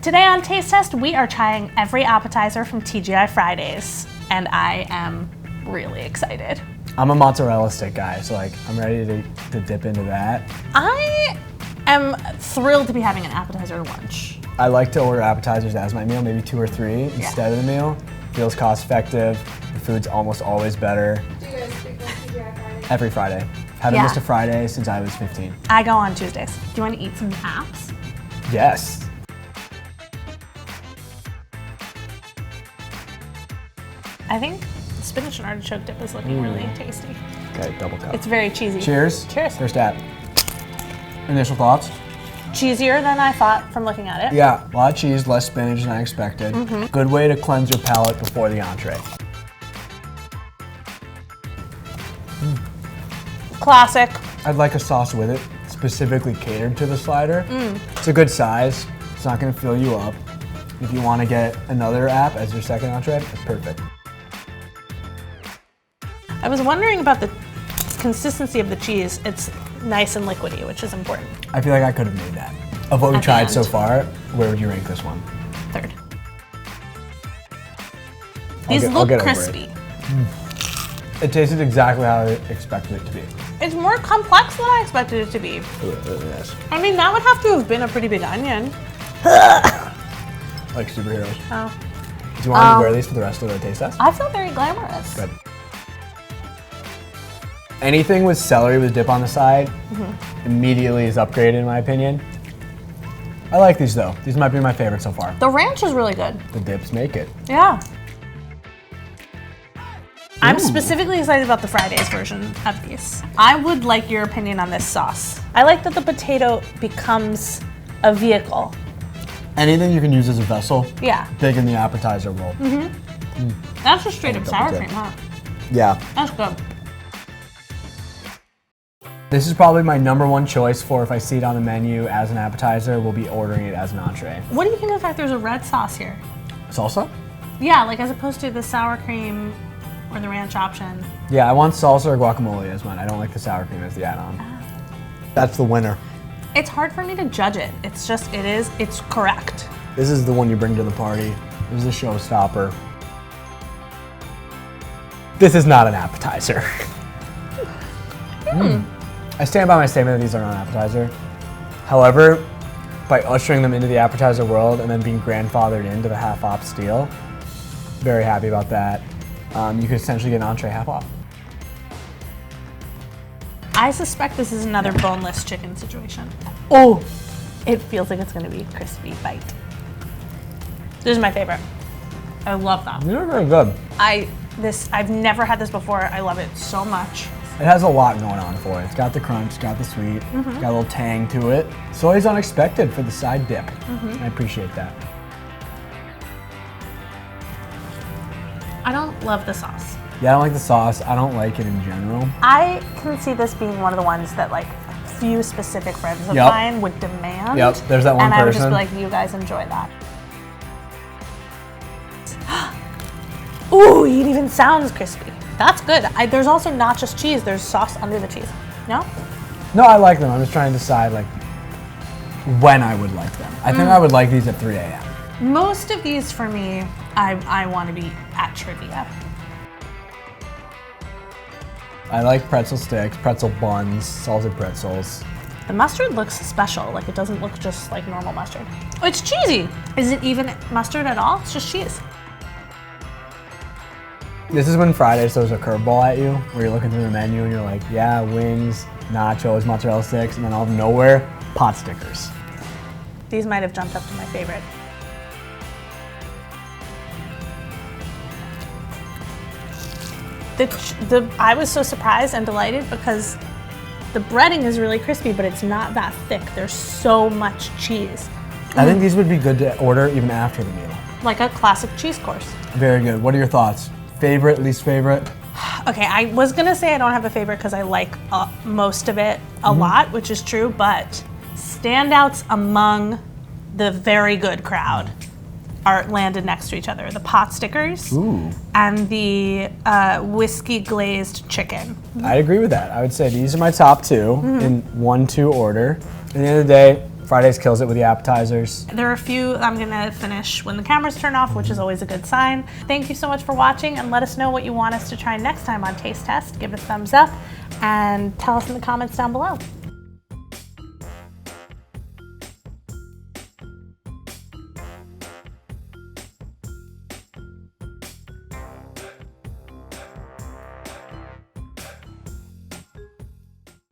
Today on Taste Test, we are trying every appetizer from TGI Fridays, and I am really excited. I'm a mozzarella stick guy, so like I'm ready to dip into that. I am thrilled to be having an appetizer lunch. I like to order appetizers as my meal, maybe 2 or 3 instead of the meal. Feels cost effective. The food's almost always better. Do you guys frequent TGI Fridays? Every Friday. Haven't missed a Friday since I was 15. I go on Tuesdays. Do you want to eat some apps? Yes. I think spinach and artichoke dip is looking really tasty. Okay, double cup. It's very cheesy. Cheers. Cheers. First app. Initial thoughts? Cheesier than I thought from looking at it. Yeah, a lot of cheese, less spinach than I expected. Good way to cleanse your palate before the entree. Classic. I'd like a sauce with it, specifically catered to the slider. It's a good size. It's not gonna fill you up. If you wanna get another app as your second entree, it's perfect. I was wondering about the consistency of the cheese. It's nice and liquidy, which is important. I feel like I could have made that. Of what we tried so far, where would you rank this one? Third. These look crispy. It tasted exactly how I expected it to be. It's more complex than I expected it to be. Yes. I mean, that would have to have been a pretty big onion. Like superheroes. Oh. Do you want to wear these for the rest of the taste test? I feel very glamorous. Good. Anything with celery with dip on the side immediately is upgraded in my opinion. I like these though. These might be my favorite so far. The ranch is really good. The dips make it. Yeah. I'm specifically excited about the Fridays version of these. I would like your opinion on this sauce. I like that the potato becomes a vehicle. Anything you can use as a vessel. Yeah. Big in the appetizer world. That's just straight up sour cream, huh? Yeah. That's good. This is probably my #1 choice for if I see it on the menu as an appetizer, we'll be ordering it as an entree. What do you think of the fact there's a red sauce here? Salsa? Yeah, like as opposed to the sour cream or the ranch option. Yeah, I want salsa or guacamole as mine. I don't like the sour cream as the add-on. That's the winner. It's hard for me to judge it. It's just, it's correct. This is the one you bring to the party. This is a showstopper. This is not an appetizer. I stand by my statement that these are not an appetizer. However, by ushering them into the appetizer world and then being grandfathered into the half-off deal, very happy about that. You could essentially get an entree half off. I suspect this is another boneless chicken situation. Oh, it feels like it's gonna be a crispy bite. This is my favorite. I love that. These are very good. I've never had this before. I love it so much. It has a lot going on for it. It's got the crunch, it's got the sweet, it's got a little tang to it. It's always unexpected for the side dip. I appreciate that. I don't love the sauce. Yeah, I don't like the sauce. I don't like it in general. I can see this being one of the ones that like a few specific friends of mine would demand. Yep, there's that one and person. I would just be like, you guys enjoy that. Ooh, it even sounds crispy. That's good. There's also not just cheese, there's sauce under the cheese. No? No, I like them. I'm just trying to decide like when I would like them. I think I would like these at 3 a.m. Most of these for me, I want to be at trivia. I like pretzel sticks, pretzel buns, salted pretzels. The mustard looks special. Like it doesn't look just like normal mustard. Oh, it's cheesy. Is it even mustard at all? It's just cheese. This is when Friday throws a curveball at you, where you're looking through the menu and you're like, yeah, wings, nachos, mozzarella sticks, and then out of nowhere, pot stickers. These might have jumped up to my favorite. I was so surprised and delighted because the breading is really crispy, but it's not that thick. There's so much cheese. I think these would be good to order even after the meal. Like a classic cheese course. Very good. What are your thoughts? Favorite, least favorite? Okay, I was gonna say I don't have a favorite because I like most of it a lot, which is true, but standouts among the very good crowd are landed next to each other. The pot stickers and the whiskey-glazed chicken. I'd agree with that. I would say these are my top 2 in 1-2 order. At the end of the day, Fridays kills it with the appetizers. There are a few I'm gonna finish when the cameras turn off, which is always a good sign. Thank you so much for watching, and let us know what you want us to try next time on Taste Test. Give it a thumbs up and tell us in the comments down below.